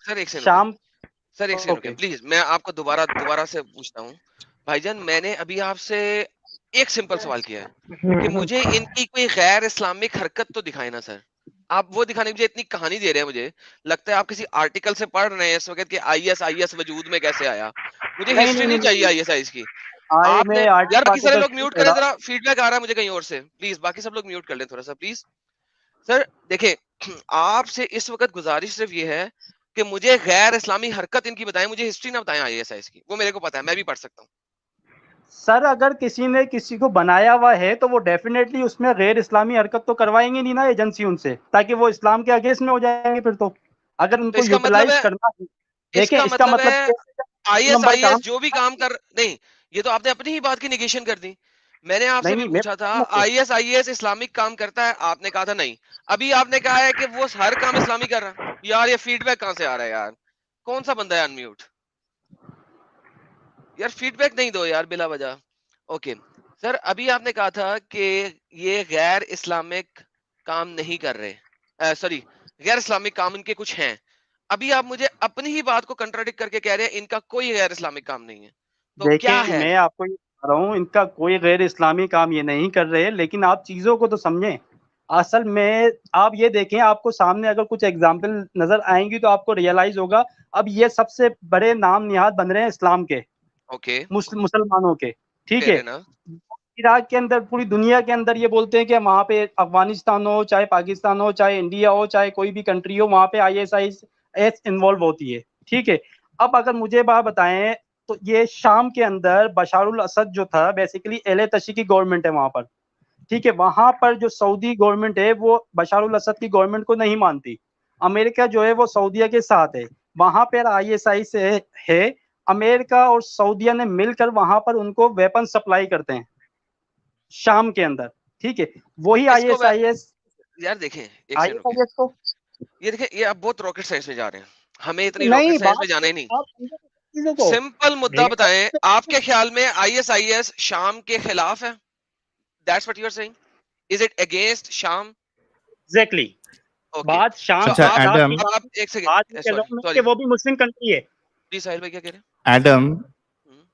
سر ایک سیکنڈ شام. سر ایک سیکنڈ اوکے پلیز، میں آپ کو دوبارہ سے پوچھتا ہوں بھائی جان. میں نے ابھی آپ سے ایک سمپل سوال کیا ہے کہ مجھے ان کی کوئی غیر اسلامک حرکت تو دکھائے نا سر. آپ وہ دکھانے کی مجھے اتنی کہانی دے رہے ہیں، مجھے لگتا ہے آپ کسی آرٹیکل سے پڑھ رہے ہیں اس وقت کہ آئی ایس وجود میں کیسے آیا. مجھے نہیں ہسٹری نہیں نہیں نہیں چاہیے آئی ایس کی. آئے آپ نے میں یار باقی سارے آرٹیکل لوگ میوٹ کریں ذرا، فیڈ بیک آ رہا ہے مجھے کہیں اور سے. پلیز باقی سب لوگ میوٹ کر لیں تھوڑا سا پلیز. سر دیکھیں، آپ سے اس وقت گزارش صرف یہ ہے کہ مجھے غیر اسلامی حرکت ان کی بتائیں، مجھے ہسٹری نہ بتائیں آئی ایس کی. وہ میرے کو پتا ہے، میں بھی پڑھ سکتا ہوں. سر اگر کسی نے کسی کو بنایا ہوا ہے تو وہ ڈیفینیٹلی اس میں غیر اسلامی حرکت تو کروائیں گے نہیں نا ایجنسی ان سے، تاکہ وہ اسلام کے اگینسٹ میں ہو جائیں گے. پھر تو اگر ان تو کو اس کا مطلب یوٹیلائز ہے، کرنا ہے، اس دیکھیں کا اس کا مطلب مطلب ہے آئی ایک نمبر کام ایس جو بھی کام کر نہیں. یہ تو آپ نے اپنی ہی بات کی نگیشن کر دی. میں نے آپ سے نہیں بھی نہیں پوچھا تھا آئی ایس اسلامک کام کرتا ہے، آپ نے کہا تھا نہیں. ابھی آپ نے کہا ہے کہ وہ ہر کام اسلامی کر رہا ہے. یار یہ فیڈ بیک کہاں سے آ رہا ہے یار؟ کون سا بندہ ہے ان میوٹ؟ یار فیڈ بیک نہیں دو یار بلا وجہ. اوکے سر، ابھی آپ نے کہا تھا کہ یہ غیر اسلامک کام نہیں کر رہے، سوری غیر اسلامک کام ان کے کچھ ہیں. ابھی آپ مجھے اپنی ہی بات کو کنٹراڈکٹ کر کے کہہ رہے ہیں ان کا کوئی غیر اسلامک کام نہیں ہے. تو کیا دیکھیں ہے؟ میں آپ کو یہ بتا رہا ہوں، ان کا کوئی غیر اسلامی کام یہ نہیں کر رہے، لیکن آپ چیزوں کو تو سمجھیں. اصل میں آپ یہ دیکھیں، آپ کو سامنے اگر کچھ ایگزامپل نظر آئیں گی تو آپ کو ریئلائز ہوگا اب یہ سب سے بڑے نام نہاد بن رہے ہیں اسلام کے، اوکے مسلمانوں کے. ٹھیک فیئر ہے، انف. عراق کے اندر پوری دنیا کے اندر یہ بولتے ہیں کہ وہاں پہ افغانستان ہو، چاہے پاکستان ہو، چاہے انڈیا ہو، چاہے کوئی بھی کنٹری ہو، وہاں پہ آئی ایس انوالو ہوتی ہے. ٹھیک ہے، اب اگر مجھے بات بتائیں تو یہ شام کے اندر بشار الاسد جو تھا بیسیکلی اہل تشیع کی گورنمنٹ ہے وہاں پر. ٹھیک ہے، وہاں پر جو سعودی گورنمنٹ ہے وہ بشار الاسد کی گورنمنٹ کو نہیں مانتی. امریکہ جو ہے وہ سعودیہ کے ساتھ ہے. وہاں پر آئی ایس آئی سے ہے، امریکہ اور سعودیہ نے مل کر وہاں پر ان کو ویپن سپلائی کرتے ہیں شام کے اندر. ٹھیک ہے، وہی اس کو آئی ایس یار دیکھیں ایک سیکنڈ رکیں. کو یہ دیکھیں، یہ آپ بہت راکٹ سائنس میں جا رہے ہیں، ہمیں اتنی راکٹ نہیں سائنس میں جانا بات ہی نہیں. آپ سمجھو چیزوں کو. سمپل مدعا بتائیں، آپ کے خیال میں آئی ایس شام کے خلاف ہے؟ That's what you are saying? Is it against شام؟ ایگزیکٹلی اوکے بات شام سو اچھا کے آپ خلاف ایڈم، کی آپ ایک بات یہ سیکنڈ، کہہ رہا سوری ہوں میں سوری کہ وہ بھی مسلم کنٹری ہے. جی ساحل بھائی کیا کہہ رہے ایڈم ہیں؟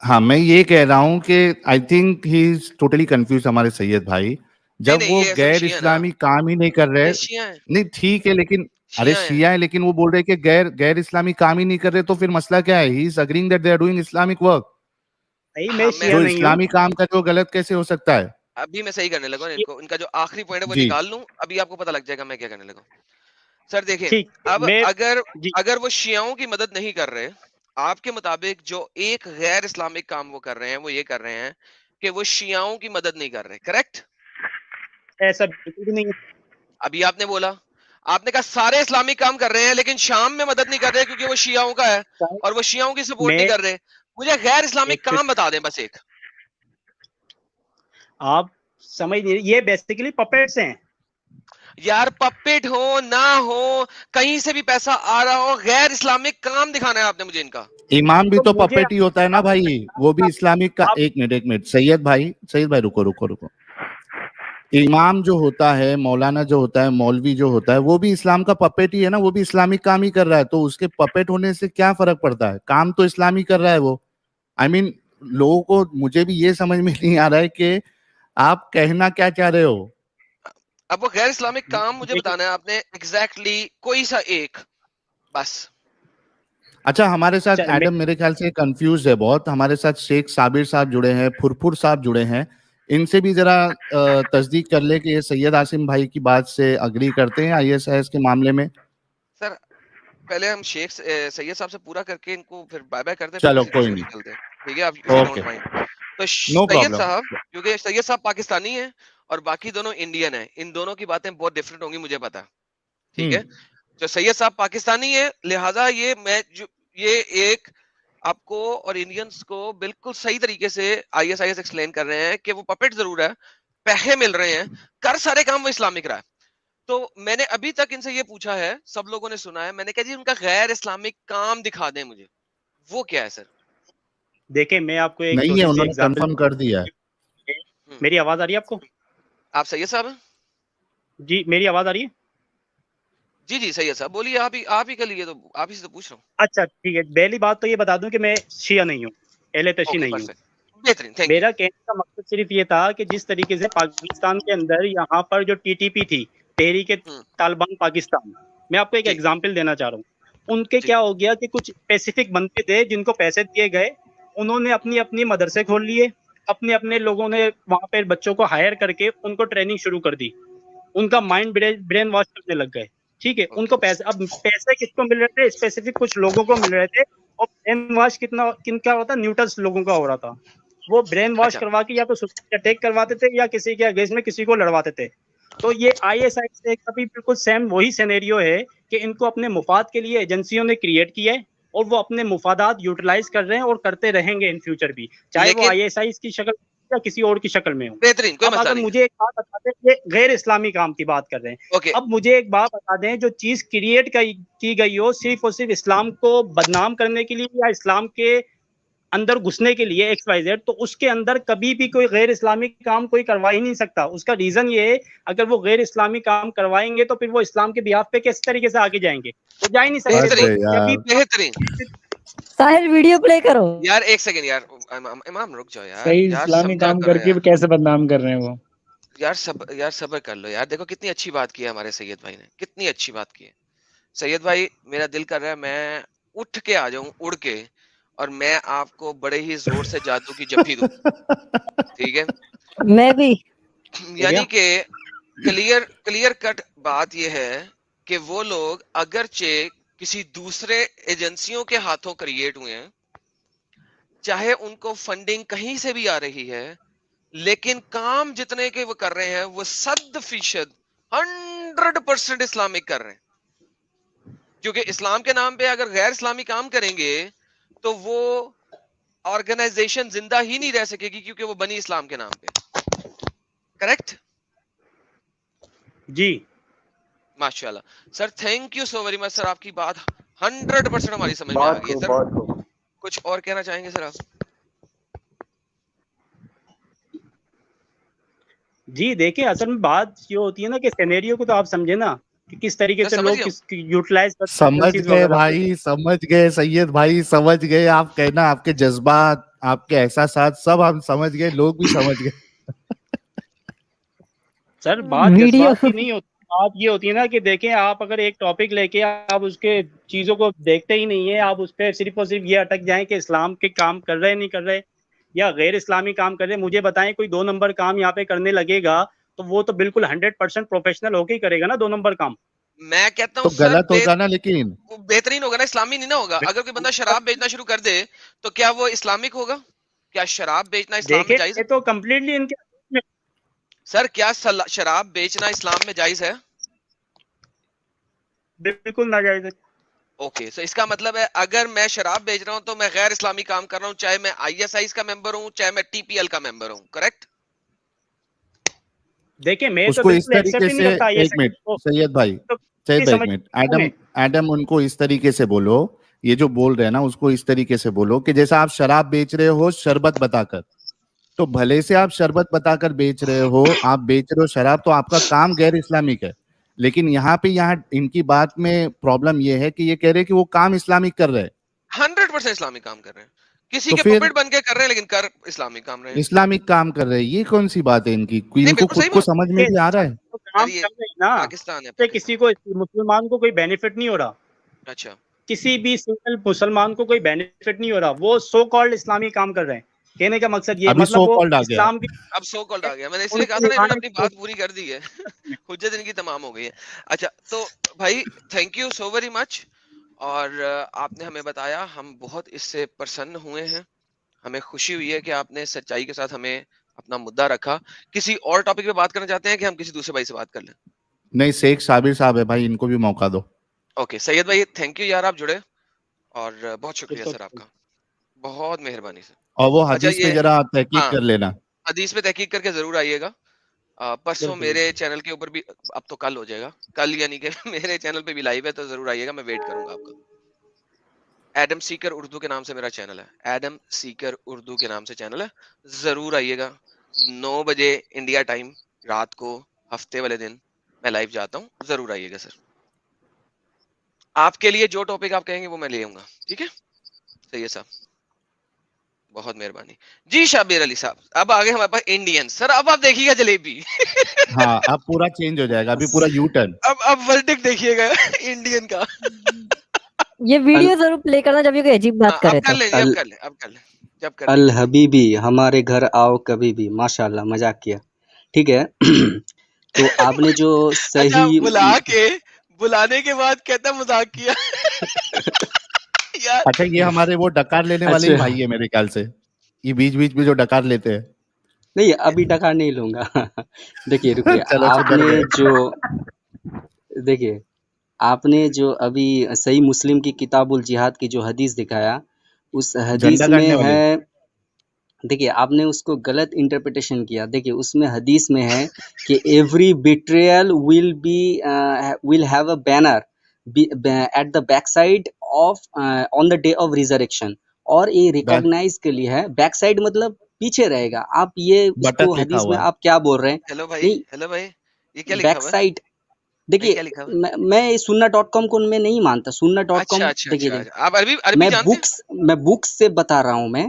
ہاں میں یہ کہہ رہا ہوں کہ I think he is totally confused ہمارے سید بھائی. نہیں جب نہیں، وہ یہ اصل غیر شیعہ نا، اسلامی کام ہی نہیں کر رہے، یہ شیعہ ہیں، نہیں ٹھیک ہے لیکن ارے شیعہ ہیں. شیعہ ہے لیکن وہ بول رہے کہ غیر اسلامی کام ہی نہیں کر رہے، تو پھر مسئلہ کیا ہے؟ He is agreeing that they are doing Islamic work. بھائی میں ہاں جو شیعہ نہیں ہوں. اسلامی کام کا جو غلط کیسے ہو سکتا ہے؟ ابھی میں صحیح کرنے لگا ان کو، ان کا جو آخری پوائنٹ ہے وہ جی نکال لوں، ابھی آپ کو پتہ لگ جائے گا میں کیا کرنے لگا. سر دیکھیں، ٹھیک اب میں اگر جی اگر وہ شیعوں کی مدد نہیں کر رہے، آپ کے مطابق جو ایک غیر اسلامک کام وہ کر رہے ہیں وہ یہ کر رہے ہیں کہ وہ شیعوں کی مدد نہیں کر رہے، کریکٹ؟ ایسا بالکل بھی نہیں ابھی آپ نے بولا، آپ نے کہا سارے اسلامک کام کر رہے ہیں لیکن شام میں مدد نہیں کر رہے کیونکہ وہ شیعوں کا ہے ہے. اور وہ شیعوں کی سپورٹ میں نہیں کر رہے. مجھے غیر اسلامک ایک کام بتا دیں بس ایک. آپ سمجھ نہیں، یہ بیسیکلی پپیٹس ہیں. یار پپٹ ہو نہ ہو، کہیں سے بھی پیسہ آ رہا ہو، غیر اسلامک کام دکھانا ہے آپ نے مجھے ان کا. امام بھی تو تو مجھے پپیٹ ہی ہوتا ہے نا بھائی، وہ بھی اسلامک کا. آپ ایک منٹ سید بھائی رکو. امام جو ہوتا ہے، مولانا جو ہوتا ہے، مولوی جو ہوتا ہے، وہ بھی اسلام کا پپیٹ ہی ہے نا، وہ بھی اسلامک کام ہی کر رہا ہے. تو اس کے پپیٹ ہونے سے کیا فرق پڑتا ہے؟ کام تو اسلامی کر رہا ہے وہ. آئی مین لوگوں کو، مجھے بھی یہ سمجھ میں نہیں آ رہا ہے کہ آپ کہنا کیا چاہ رہے ہو. اب وہ غیر اسلامک کام مجھے دیکھیں بتانا ہے آپ نے ایگزیکٹلی کوئی سا ایک بس. اچھا ہمارے ساتھ میں ایڈم میرے خیال سے کنفیوز ہے بہت. ہمارے ساتھ شیخ صابر صاحب جڑے ہیں، پھرپھر صاحب جڑے ہیں. ان سے بھی ذرا تصدیق کر لے کہ یہ سید عاصم بھائی کی بات سے اگری کرتے ہیں آئی ایس کے معاملے میں. سر پہلے ہم شیخ سید صاحب سے پورا کر کے ان کو پھر بائے بائے کرتے ہیں، پھر چلو کسی کوئی دوسرے پہ نہیں، چلتے ہیں. ٹھیک ہے آپ if you okay, don't mind. تو نو سید پرابلم. صاحب، کیونکہ سید صاحب پاکستانی ہیں اور باقی دونوں انڈین ہیں، ان دونوں کی باتیں بہت ڈفرینٹ ہوں گی مجھے پتا. ٹھیک ہے، تو سید صاحب پاکستانی ہے، لہٰذا یہ ایک آپ کو اور انڈینس کو بالکل صحیح طریقے سے آئی ایس ایکسپلین کر رہے ہیں کہ وہ پپٹ ضرور ہے، پیسے مل رہے ہیں، کر سارے کام وہ اسلامک رہا ہے. تو میں نے ابھی تک ان سے یہ پوچھا ہے، سب لوگوں نے سنا ہے، میں نے کہا جی ان کا غیر اسلامک کام دکھا دیں مجھے، وہ کیا ہے سر؟ دیکھیں میں آپ کو ایک نہیں ہے، چھوٹی سی انہوں نے ایگزامپل. کنفرم کر دیا ہے. میری آواز آ رہی ہے آپ کو؟ آپ سید صاحب ہیں؟ جی میری آواز آ رہی ہے. جی جی سید صاحب بولیے, آپ ہی کر لیے, تو آپ ہی سے تو پوچھ رہا ہوں. اچھا ٹھیک ہے, پہلی بات تو یہ بتا دوں کہ میں شیعہ نہیں ہوں, اہل تشیع اوکے نہیں ہوں. پرفیکٹ, بہترین, تھینک یو. میرا کہنے کا مقصد صرف یہ تھا کہ جس طریقے سے پاکستان کے اندر یہاں پر جو ٹی ٹی پی تھی, تحریک طالبان پاکستان, میں آپ کو ایک جی ایگزامپل دینا چاہ رہا ہوں. ان کے جی کیا ہو گیا کہ کچھ اسپیسیفک بندے تھے جن کو پیسے دیے گئے, انہوں نے اپنی اپنی مدرسے کھول لیے, اپنے اپنے لوگوں نے وہاں پہ بچوں کو ہائر کر کے ان کو ٹریننگ شروع کر دی, ان کا اوکے مائنڈ برین واش کرنے لگ گئے. ٹھیک ہے, ان اوکے کو پیسے, اب پیسے کس کو مل رہے تھے, اسپیسیفک کچھ لوگوں کو مل رہے تھے, اور برین واش کن کا ہوتا, نیوٹرلس لوگوں کا ہو رہا تھا. وہ برین واش اچھا کروا کے یا تو اٹیک کرواتے تھے یا کسی کے اگینسٹ میں کسی کو لڑواتے تھے. تو یہ آئی ایس آئی سے کبھی بالکل سیم وہی سینیریو ہے کہ ان کو اپنے مفاد کے لیے ایجنسیوں نے کریٹ کیا ہے, اور وہ اپنے مفادات یوٹیلائز کر رہے ہیں اور کرتے رہیں گے ان فیوچر بھی, چاہے وہ لیکن آئی ایس آئی کی شکل یا کسی اور کی شکل میں ہو. بہترین, کوئی اب مسئلہ اگر نہیں ہے. مجھے ایک بات بتا دیں, یہ غیر اسلامی کام کی بات کر رہے ہیں, اوکے اب مجھے ایک بات بتا دیں, جو چیز کریٹ کی گئی ہو صرف اور صرف اسلام کو بدنام کرنے کے لیے یا اسلام کے اندر گھسنے کے لیے ایکس وائی زیڈ, تو اس کے اندر کبھی بھی کوئی غیر اسلامی کام کوئی کروا ہی نہیں سکتا. اس کا ریزن یہ ہے, اگر وہ غیر اسلامی کام کروائیں گے تو پھر وہ اسلام کے بیاف پہ کس طریقے سے آگے جائیں گے, وہ جا ہی نہیں سکتے. وہ بہترین کبھی بہترین. ساحل ویڈیو پلے کرو. یار ایک سیکنڈ یار, امام رک جاؤ یار, صحیح یار اسلامی سمجھا کام کرو کر کے یار, کیسے بدنام کر رہے ہیں وہ. یار صبر کر لو یار. دیکھو کتنی اچھی بات کی ہے ہمارے سید بھائی نے, کتنی اچھی بات کی ہے. سید بھائی میرا دل کر رہا ہے میں اٹھ کے آ جاؤں اڑ کے, اور میں آپ کو بڑے ہی زور سے جادو کی جپھی دوں. ٹھیک ہے, میں بھی. یعنی کہ کلیئر کٹ بات یہ ہے کہ وہ لوگ اگرچہ کسی دوسرے ایجنسیوں کے ہاتھوں کریٹ ہوئے ہیں, چاہے ان کو فنڈنگ کہیں سے بھی آ رہی ہے, لیکن کام جتنے کے وہ کر رہے ہیں وہ 100% 100% اسلامک کر رہے ہیں. کیونکہ اسلام کے نام پہ اگر غیر اسلامی کام کریں گے تو وہ آرگنائزیشن زندہ ہی نہیں رہ سکے گی, کیونکہ وہ بنی اسلام کے نام پہ. کریکٹ؟ جی ماشاء اللہ sir, thank you so very much sir, آپ کی بات 100% ہماری سمجھ میں آ گئی ہے سر. کچھ اور کہنا چاہیں گے سر آپ؟ جی دیکھیں, اصل میں بات یہ ہوتی ہے نا کہ سینیریو کو تو آپ سمجھے نا کہ کس طریقے سر سے سمجھ لوگ گیا ہوں. یوٹیلائز سمجھ گئے بھائی, سمجھ گئے سید بھائی, سمجھ گئے. آپ کہنا آپ کے جذبات, آپ کے احساسات سب ہم سمجھ گئے, لوگ بھی سمجھ گئے. سر بات ویڈیو جذبات کی نہیں ہوتی, بات یہ ہوتی ہے نا کہ دیکھیں آپ اگر ایک ٹاپک لے کے آپ اس کے چیزوں کو دیکھتے ہی نہیں ہیں, آپ اس پہ صرف اور صرف یہ اٹک جائیں کہ اسلام کے کام کر رہے نہیں کر رہے یا غیر اسلامی کام کر رہے. مجھے بتائیں کوئی 2 نمبر کام یہاں پہ کرنے لگے گا تو وہ تو بالکل 100% پروفیشنل ہو کے ہی کرے گا نا 2 نمبر کام. میں کہتا تو ہوں سر غلط ہوگا نا, لیکن وہ بہترین ہوگا نا, اسلامی نہیں نہ ہوگا. اگر کوئی بندہ شراب بیچنا شروع کر دے تو کیا وہ اسلامک ہوگا؟ کیا شراب بیچنا اسلام میں دیکھیں جائز ہے؟ یہ تو کمپلیٹلی ان کے سر کیا شراب بیچنا اسلام میں جائز ہے؟ بالکل ناجائز ہے. اوکے, سو اس کا مطلب ہے اگر میں شراب بیچ رہا ہوں تو میں غیر اسلامی کام کر رہا ہوں, چاہے میں آئی ایس آئی کا ممبر ہوں, چاہے میں ٹی پی ایل کا ممبر ہوں. کریکٹ؟ دیکھیں میں اس تو کو اس بالکل ایکسیپٹ طریقے ہی نہیں سے, کرتا یہ ایک منٹ سید بھائی, سید بھائی ایک منٹ, ایڈم ان کو اس طریقے سے بولو, یہ جو بول رہے ہیں نا اس کو اس طریقے سے بولو کہ جیسا آپ شراب بیچ رہے ہو شربت بتا کر, تو بھلے سے آپ شربت بتا کر بیچ رہے ہو, آپ بیچ رہے ہو شراب, تو آپ کا کام غیر اسلامک ہے. لیکن یہاں ان کی بات میں پرابلم یہ ہے کہ یہ کہہ رہے کہ وہ کام اسلامک کر رہے, 100% اسلامی کام کر رہے ہیں, کسی تو کے پھر پپٹ بن کے کر رہے ہیں لیکن کر اسلامی کام رہے ہیں. اسلامک کام کر رہے, یہ کون سی بات ہے ان کی؟ نہیں ان کو بالکل خود صحیح کو بات. سمجھ میں بھی آ رہا ہے. کام یہ کر رہے ہیں نا, پاکستان ہے, سے پاکستان. کسی کو مسلمان کو کوئی بینیفٹ نہیں ہو رہا, اچھا کسی بھی سنگل مسلمان کو کوئی بینیفٹ نہیں ہو رہا, وہ سو کالڈ اسلامی کام کر رہے ہیں. کہنے کا مقصد یہ ابھی مطلب سو وہ کالڈ آ گیا, اسلام کی اب سو کالڈ آ گیا, میں نے اس ان لیے کہا کو تھا نا انہوں نے نبھانے اپنی کی بات کوشش پوری کر دی ہے. حجت ان کی تمام ہو گئی ہے. اچھا تو بھائی تھینک یو سو ویری مچ, اور آپ نے ہمیں بتایا, ہم بہت اس سے پرسن ہوئے ہیں, ہمیں خوشی ہوئی ہے کہ آپ نے سچائی کے ساتھ ہمیں اپنا مدعا رکھا. کسی اور ٹاپک پہ بات کرنا چاہتے ہیں کہ ہم کسی دوسرے بھائی سے بات کر لیں؟ نہیں شیخ صابر صاحب ہے بھائی, ان کو بھی موقع دو. اوکے سید بھائی تھینک یو یار, آپ جڑے, اور بہت شکریہ سر آپ کا, بہت مہربانی سر. اور وہ اچھا حدیث پہ یہ ذرا تحقیق ہاں, کر لینا. حدیث پہ تحقیق کر کے ضرور آئیے گا. پرسوں میرے چینل کے اوپر بھی, اب تو کل ہو جائے گا, کل یعنی کہ میرے چینل پہ بھی لائیو ہے, تو ضرور آئیے گا, میں ویٹ کروں گا آپ کا. ایڈم سیکر اردو کے نام سے میرا چینل ہے, ایڈم سیکر اردو کے نام سے چینل ہے, ضرور آئیے گا. 9 بجے انڈیا ٹائم رات کو, ہفتے والے دن میں لائیو جاتا ہوں, ضرور آئیے گا سر. آپ کے لیے جو ٹاپک آپ کہیں گے وہ میں لے آؤں گا, ٹھیک ہے سید صاحب, بہت مہربانی جی. شابیر علی صاحب, اب آگے ہمارے پاس انڈین. سر اب آپ دیکھیے گا جلیبی. ہاں اب پورا چینج ہو جائے گا, ابھی پورا یو ٹرن. اب ورڈکٹ دیکھیے گا انڈین کا. یہ ویڈیو ضرور پلے کرنا جب یہ کوئی عجیب بات کرے اب کر تو. لیں, اب کر لیں, اب کر لیں, جب کر لیں. الحبیبی ہمارے گھر آؤ کبھی بھی, ماشاء اللہ مذاق کیا, ٹھیک ہے. تو آپ نے جو صحیح بلانے کے بعد کہتا مذاق کیا. اچھا یہ ہمارے وہ ڈکار لینے والے ہی بھائی ہے میرے خیال سے, یہ بیچ بیچ میں جو ڈکار لیتے ہیں. نہیں ابھی ڈکار نہیں لوں گا. دیکھیے رکیے, آپ نے جو ابھی صحیح مسلم کی کتاب الجہاد کی جو حدیث دکھایا, اس حدیث میں ہے, دیکھیے آپ نے اس کو غلط انٹرپریٹیشن کیا. دیکھیے اس میں حدیث میں ہے کہ every بیٹریل will have a banner at the back side of on the day of resurrection, اور یہ ریکگنائز کے لیے ہے. بیک سائڈ مطلب پیچھے رہے گا. آپ یہ اس کو حدیث میں آپ کیا بول رہے ہیں؟ ہیلو بھائی یہ کیا لکھا بیک ہوا ہے؟ سائڈ دیکھیے میں sunna.com کو میں نہیں مانتا. sunna.com دیکھیے میں بکس سے بتا رہا ہوں, میں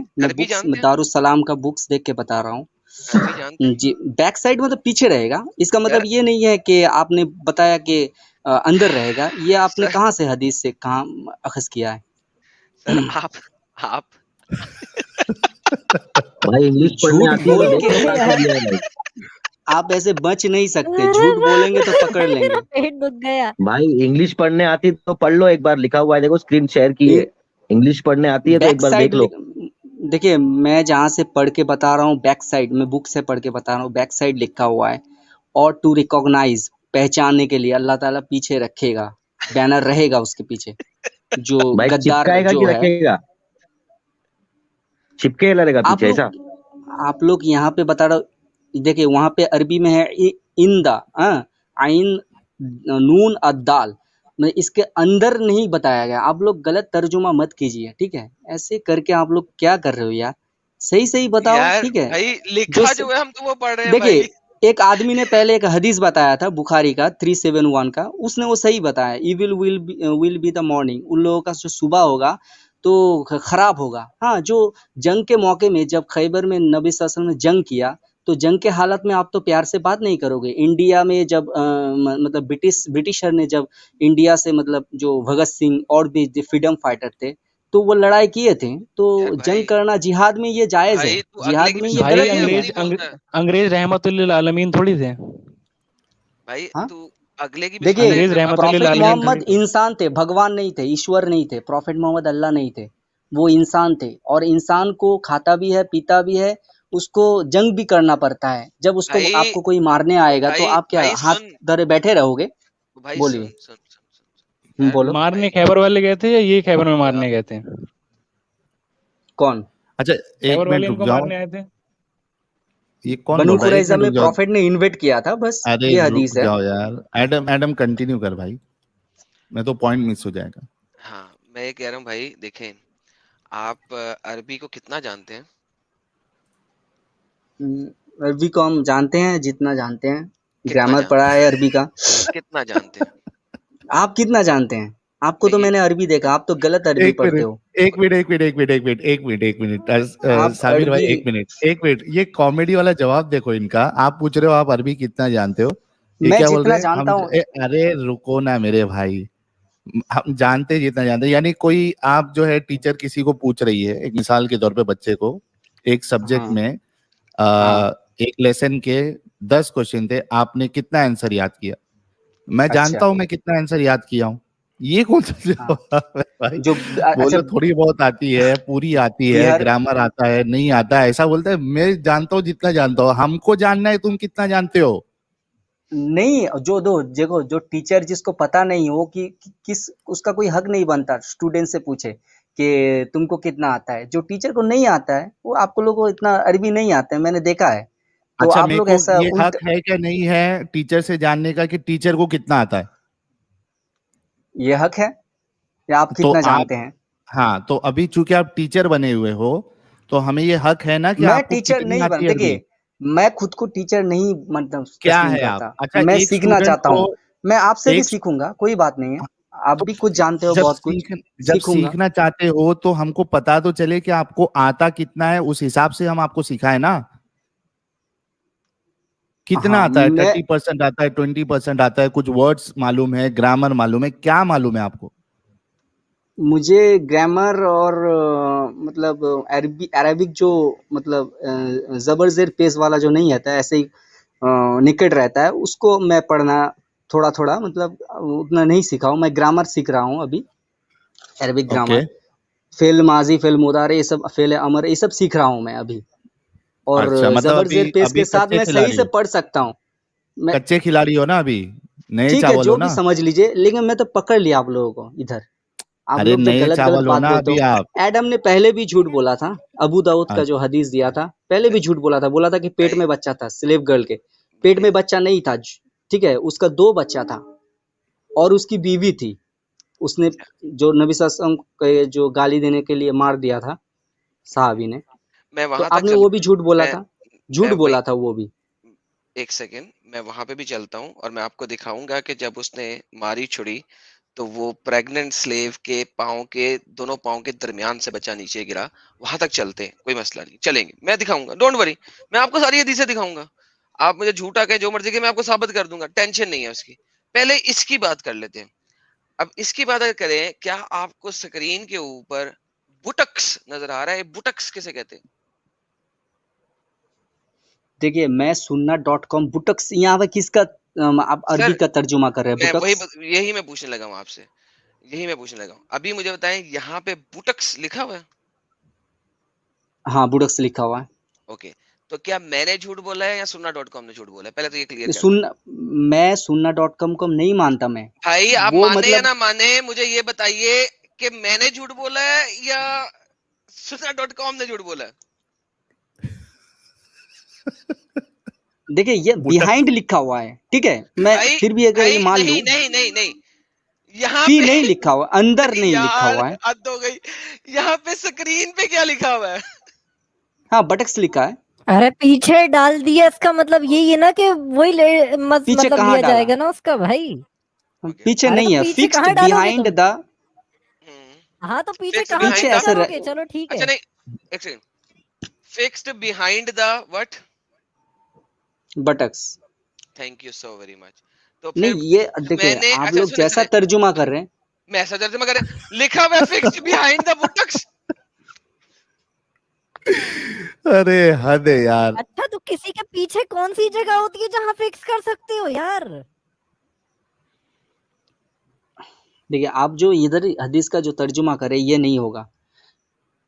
دارالسلام کا بکس دیکھ کے بتا رہا ہوں جی. بیک سائڈ مطلب پیچھے رہے گا, اس کا مطلب یہ نہیں ہے کہ آپ نے بتایا کہ اندر رہے گا. یہ آپ نے کہاں سے حدیث سے کہاں اخذ کیا ہے؟ سر آپ بھائی انگلش پڑھنے آتی ہے, آپ ایسے بچ نہیں سکتے, جھوٹ بولیں گے تو پکڑ لیں گے. پیٹ دکھ گیا. بھائی انگلش پڑھنے آتی تو پڑھ لو, ایک بار لکھا ہوا ہے دیکھو, اسکرین شیئر کی ہے. انگلش پڑھنے آتی ہے تو ایک بار دیکھ لو. دیکھیے میں جہاں سے پڑھ کے بتا رہا ہوں, بیک سائڈ میں بک سے پڑھ کے بتا رہا ہوں, بیک سائڈ لکھا ہوا ہے. اور ٹو ریکگنائز, پہچاننے کے لیے اللہ تعالیٰ پیچھے رکھے گا, بینر رہے گا اس کے پیچھے. جو غدار جو ہے چپکے لگے گا پیچھے ایسا. آپ لوگ یہاں پہ بتا رہا, دیکھیں وہاں پہ عربی میں ہے اندا, عین نون الدال, اس کے اندر نہیں بتایا گیا. آپ لوگ غلط ترجمہ مت کیجیے, ٹھیک ہے. ایسے کر کے آپ لوگ کیا کر رہے ہو یار, صحیح بتاؤ, ٹھیک ہے. لکھا جو ہے ہم تو وہ پڑھ رہے ہیں. دیکھیے ایک آدمی نے پہلے ایک حدیث بتایا تھا بخاری کا 371 کا, اس نے وہ صحیح بتایا, evil will be the morning, ان لوگوں کا جو صبح ہوگا تو خراب ہوگا. ہاں جو جنگ کے موقع میں جب خیبر میں نبی صلی اللہ علیہ وسلم نے جنگ کیا, تو جنگ کے حالت میں آپ تو پیار سے بات نہیں کرو گے. انڈیا میں جب مطلب برٹشر نے جب انڈیا سے مطلب جو بھگت سنگھ اور بھی فریڈم فائٹر تھے, تو وہ لڑائی کیے تھے, تو جنگ کرنا جہاد میں یہ جائز ہے. جہاد میں یہ انگریز رحمت للعالمین تھوڑی تھے بھائی. تو اگلے کی دیکھیے پروفیٹ محمد انسان تھے, بھگوان نہیں تھے, ایشور نہیں تھے. پروفیٹ محمد اللہ نہیں تھے, وہ انسان تھے. اور انسان کو کھاتا بھی ہے, پیتا بھی ہے, اس کو جنگ بھی کرنا پڑتا ہے. جب اس کو آپ کو کوئی مارنے آئے گا تو آپ کیا ہاتھ دھرے بیٹھے رہو گے؟ بولیے. بولو. مارنے خیبر والے گئے تھے یا یہ خیبر میں مارنے گئے تھے؟ کون؟ اچھا ایک منٹ رک جاؤ, یہ کون بنو قریظہ میں پروفیٹ نے انویٹ کیا تھا, بس یہ حدیث ہے. یار ایڈم کنٹینیو کر بھائی, میں تو پوائنٹ مس ہو جائے گا. ہاں میں یہ کہہ رہا ہوں بھائی, دیکھیں آپ عربی کو کتنا جانتے ہیں؟ عربی کو ہم جانتے ہیں جتنا جانتے ہیں, گرامر پڑھا ہے عربی کا. کتنا جانتے ہیں آپ کتنا جانتے ہیں؟ آپ کو تو میں نے عربی دیکھا, آپ تو غلط عربی پڑھتے ہو. ایک منٹ سابر بھائی, ایک منٹ. یہ کامیڈی والا جواب دیکھو ان کا. آپ پوچھ رہے ہو آپ عربی کتنا جانتے ہو, یہ کیا بول رہے ہیں؟ ارے رکو نا میرے بھائی, ہم جانتے جتنا جانتے, یعنی کوئی آپ جو ہے ٹیچر کسی کو پوچھ رہی ہے, ایک مثال کے طور پہ بچے کو ایک سبجیکٹ میں ایک لیسن کے 10 کوشچن تھے, آپ نے کتنا آنسر یاد کیا؟ میں جانتا ہوں میں کتنا آنسر یاد کیا ہوں. یہ کون سا جواب ہے بھائی؟ بولو تھوڑی بہت آتی ہے, پوری آتی ہے, گرامر آتا ہے, نہیں آتا ہے, ایسا بولتا ہے. میں جانتا ہوں جتنا جانتا ہوں, ہم کو جاننا ہے تم کتنا جانتے ہو. نہیں, دیکھو جو ٹیچر جس کو پتا نہیں ہو کہ کس, اس کا کوئی حق نہیں بنتا اسٹوڈنٹ سے پوچھے کہ تم کو کتنا آتا ہے. جو ٹیچر کو نہیں آتا ہے, وہ آپ کو لوگوں کو اتنا عربی نہیں آتا ہے, میں نے دیکھا ہے. تو اچھا آپ لوگ ایسا یہ حق ہے کہ نہیں ہے ٹیچر سے جاننے کا کہ ٹیچر کو کتنا آتا ہے؟ یہ حق ہے یا آپ کتنا جانتے ہیں؟ ہاں تو ابھی چونکہ آپ ٹیچر بنے ہوئے ہو تو ہمیں یہ حق ہے نا کہ میں ٹیچر نہیں بن, دیکھیے میں خود کو ٹیچر نہیں مطلب کیا ہے آپ. میں سیکھنا چاہتا ہوں, میں آپ سے بھی سیکھوں گا, کوئی بات نہیں ہے. آپ بھی کچھ جانتے ہو بہت کچھ. جب سیکھوں گا. سیکھنا چاہتے ہو تو ہم کو پتا تو چلے کہ آپ کو آتا کتنا ہے, اس حساب سے ہم آپ کو سکھائے نا. کتنا آتا ہے؟ 30% آتا ہے, 20% آتا ہے, کچھ ورڈز معلوم ہے, گرامر معلوم ہے, کیا معلوم ہے آپ کو؟ مجھے گرامر اور مطلب عربک جو مطلب زبر زیر پیش والا جو نہیں آتا ہے, ایسے ہی نکٹ رہتا ہے, اس کو میں پڑھنا تھوڑا تھوڑا, مطلب اتنا نہیں سیکھا ہوں. میں گرامر سیکھ رہا ہوں ابھی, عربک گرامر, فعل ماضی, فعل مضارع, یہ سب, فعل امر, یہ سب سیکھ رہا ہوں میں ابھی. اور زبر زیر پیش کے ساتھ میں صحیح سے پڑھ سکتا ہوں. کچے کھلاڑی ہو نا ابھی, نئے ٹھیک ہے, چاول جو ہو بھی نا. سمجھ لیجئے, لیکن میں تو پکڑ لیا آپ لوگوں کو ادھر. آپ ارے لوگ تو نئے غلط چاول ہو بات نا بولتے ابھی ہو. آپ. ایڈم نے پہلے بھی جھوٹ بولا تھا, ابو داؤد کا جو حدیث دیا تھا, پہلے بھی جھوٹ بولا تھا کہ پیٹ میں بچہ تھا, سلیو گرل کے پیٹ میں بچہ نہیں تھا. ٹھیک ہے, اس کا 2 بچہ تھا اور اس کی بیوی تھی. اس نے جو نبی صلی اللہ علیہ وسلم کو جو گالی دینے کے لیے مار دیا تھا صحابی نے, تو آپ نے وہ بھی جھوٹ بولا تھا, جھوٹ بولا تھا وہ بھی. ایک سیکنڈ, میں وہاں پہ بھی چلتا ہوں اور میں آپ کو دکھاؤں گا کہ جب اس نے ماری چھڑی تو وہ پریگننٹ سلیو کے دونوں پاؤں کے درمیان سے بچہ نیچے گرا. وہاں تک چلتے ہیں, کوئی مسئلہ نہیں, چلیں گے, میں دکھاؤں گا, ڈونٹ وری, میں آپ کو ساری حدیثیں دکھاؤں گا. آپ مجھے جھوٹا کہیں, جو مرضی کہ میں آپ کو ثابت کر دوں گا, ٹینشن نہیں ہے اس کی. پہلے اس کی بات کر لیتے ہیں. اب اس کی بات اگر کریں, کیا آپ کو سکرین کے اوپر بوٹکس نظر آ رہا ہے؟ بوٹکس کسے کہتے ہیں؟ دیکھیے, میں sunna.com بوٹکس, یہاں پہ کس کا آپ عربی کا ترجمہ کر رہے ہیں؟ بوٹکس, یہی میں پوچھنے لگا ہوں آپ سے, ابھی مجھے بتائیں, یہاں پہ بوٹکس لکھا ہوا ہے؟ ہاں, بوٹکس لکھا ہوا ہے. اوکے, تو کیا میں نے جھوٹ بولا ہے یا sunna.com نے جھوٹ بولا ہے؟ پہلے تو یہ کلیئر کر دیں. میں sunna.com کو نہیں مانتا. میں بھائی آپ وہ مانے یا مطلب نہ مانے, مجھے یہ بتائیے کہ میں نے جھوٹ بولا ہے یا sunna.com نے جھوٹ بولا ہے؟ دیکھیں, یہ بیہائنڈ لکھا ہوا ہے, ٹھیک ہے, میں پھر بھی اگر یہ مان لوں, نہیں, یہاں فی پہ نہیں لکھا ہوا, اندر نہیں لکھا ہوا ہے. حد ہو گئی, یہاں پہ سکرین پہ کیا لکھا ہوا ہے؟ ہاں, بٹکس لکھا ہے. ارے پیچھے ڈال دیا, اس کا مطلب یہی ہے نا کہ وہی پیچھے مطلب کہاں لیا ڈالا؟ جائے گا نا اس کا. بھائی پیچھے ارے تو نہیں ہے, پیچھے فکسڈ کہاں ڈالو گے بیہائنڈ تم؟ دا. ہاں تو پیچھے Fixed کہاں behind پیچھے the- فکس ایسے کرو گے؟ چلو ٹھیک اچھا ہے. نہیں, ایک second, fixed behind the what? Buttocks. Thank you so very much. تو نہیں, پھر یہ میں دیکھیں, نے, آپ اچھا لوگ سنیں جیسا ترجمہ کر رہے ہیں, میں ایسا ترجمہ کریں, لکھا ہوا ہے فکسڈ بیہائنڈ دا بوٹکس. ارے حد ہے یار. اچھا, تو کسی کے پیچھے کون سی جگہ ہوتی ہے جہاں فکس کر سکتے ہو یار؟ دیکھیں, آپ جو ادھر حدیث کا جو ترجمہ کرے, یہ نہیں ہوگا.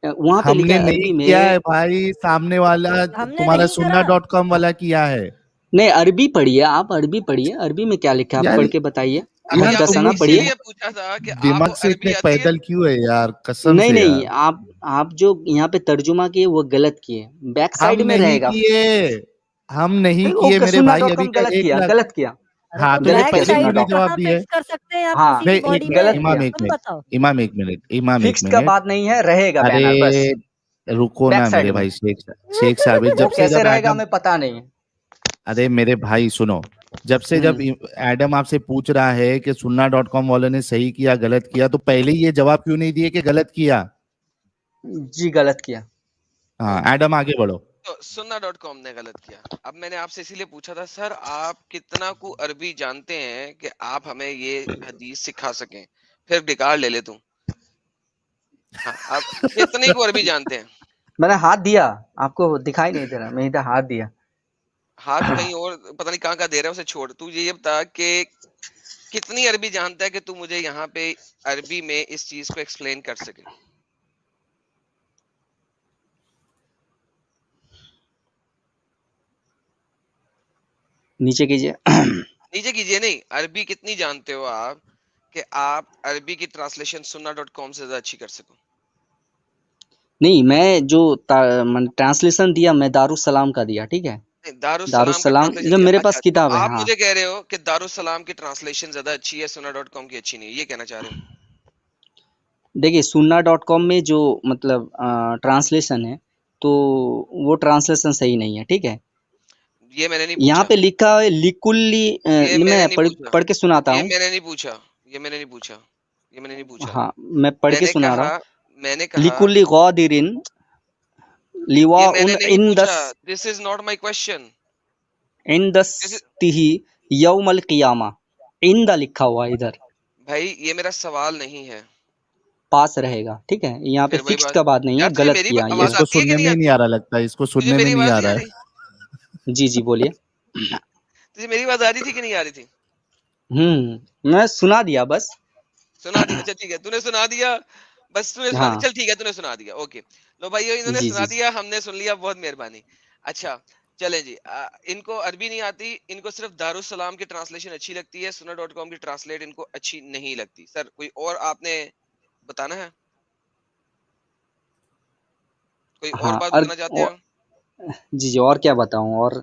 وہاں پہ ہم لکھا نے ہے عربی نہیں میں, کیا ہے بھائی, سامنے والا ہم نے تمہارا نہیں کرا. sunna.com والا کیا ہے. نہیں, عربی پڑھیے, آپ عربی پڑھیے, عربی میں کیا لکھا ہے آپ یار پڑھ کے بتائیے. ابھی آپ سے محدثنا اسی پڑھیے. لیے پوچھا تھا کہ آپ دماغ کو سے اتنے عربی آتی ہے. پیدل کیوں ہے یار, قسم نہیں سے نہیں, یار. آپ جو یہاں پہ ترجمہ کیے وہ غلط کیے, بیک سائڈ ہم میں نہیں رہے گا. کیے میرے بھائی. ابھی کا 1 لاکھ. غلط کیا. ہاں, تو تو غلط بیک کیا پہلے کیوں سائڈ نہیں میں sunna.com. جواب کہاں دیے؟ فکس کر سکتے ہیں آپ ہاں, کسی کی باڈی میں؟ غلط امام کیا. ایک تم منٹ, بتاؤ. امام ایک فکس کا منٹ. بات نہیں ہے, رہے گا ارے بینر بس رکو نا بیک سائڈ میرے میں. بھائی, شیخ صاحب, وہ جب سے کیسے جب رہے گا ایڈم, ہمیں پتا نہیں ہے. ارے میرے بھائی سنو, جب سے جب ایڈم آپ سے پوچھ رہا ہے کہ sunna.com والوں نے صحیح کیا غلط کیا, تو پہلے یہ جواب کیوں نہیں دیے کہ غلط کیا؟ جی غلط کیا. ہاں, ایڈم آگے بڑھو. تو sunna.com نے غلط کیا. اب میں نے آپ سے اسی لیے پوچھا تھا, سر آپ کتنا کو عربی جانتے ہیں کہ آپ ہمیں یہ حدیث سکھا سکیں؟ پھر ڈکار لے لے تو. ہاں, آپ کتنے کو عربی جانتے ہیں؟ میں نے ہاتھ دیا, آپ کو دکھائی نہیں دے رہا, میں ادھر ہاتھ دیا. ہاتھ کہیں اور پتہ نہیں کہاں دے رہا ہے, اسے چھوڑ. تو یہ بتا کہ کتنی عربی جانتا ہے کہ تو مجھے یہاں پہ عربی میں اس چیز کو ایکسپلین کر سکے. نیچے کیجئے. نیچے کیجئے نہیں, عربی کتنی جانتے ہو آپ کہ آپ عربی کی ٹرانسلیشن sunna.com سے زیادہ اچھی کر سکو؟ نہیں, میں جو ٹرانسلیشن دیا, میں دارالسلام کا دیا, ٹھیک ہے, دارالسلام کا دارالسلام ٹرانسلیشن جو دیا. میرے اچھا, پاس کتاب ہے. آپ ہاں, مجھے کہہ رہے ہو کہ دارالسلام کی ٹرانسلیشن زیادہ اچھی ہے, sunna.com کی اچھی نہیں, یہ کہنا چاہ رہے ہو؟ دیکھیے, sunna.com میں جو مطلب ٹرانسلیشن ہے, تو وہ ٹرانسلیشن صحیح نہیں ہے, ٹھیک ہے. یہ میں نے نہیں یہاں پوچھا, پہ لکھا ہے لکلی, یہ میں میں نے نہیں پوچھا, پڑھ کے سناتا یہ ہوں. میں نے نہیں پوچھا, یہ میں نے نہیں پوچھا. یہ میں نے نہیں پوچھا. ہاں میں پڑھ کے سنا رہا ہوں. میں نے کہا لکل غادرن لوا یہ میں نے نہیں ان پوچھا. This is not my question. دستہ یوم القیامہ. عند لکھا ہوا ہے ادھر, بھائی یہ میرا سوال نہیں ہے. پاس رہے گا, ٹھیک ہے, یہاں پہ پھر وہی فکسڈ بات کا بات نہیں ہے, یار, تجھے غلط میری کیا یہ. آواز اس کو آتی ہے کہ سننے نہیں میں ہی آتی؟ نہیں آ رہا لگتا ہے, اس کو تجھے سننے میں میری نہیں آواز آ نہیں رہا آ ہے. رہی؟ جی جی بولیے. تجھے میری آواز آ رہی تھی کہ نہیں آ رہی تھی؟ میں سنا دیا بس. سنا دی. اچھا ٹھیک ہے, تو نے سنا دیا, بس تو نے سنا ہاں دیا. چل ٹھیک ہے, تو نے سنا دیا. اوکے لو بھائی, انہوں نے جی سنا جی دیا, ہم نے سن لیا, بہت مہربانی. اچھا چلیں جی, ان کو عربی نہیں آتی, ان کو صرف دارالسلام کی ٹرانسلیشن اچھی لگتی ہے, sunnah.com کی ٹرانسلیٹ ان کو اچھی نہیں لگتی. سر کوئی اور آپ نے بتانا ہے, کوئی اور ہاں. بات بتانا چاہتے ہیں؟ جی جی, اور کیا بتاؤں, اور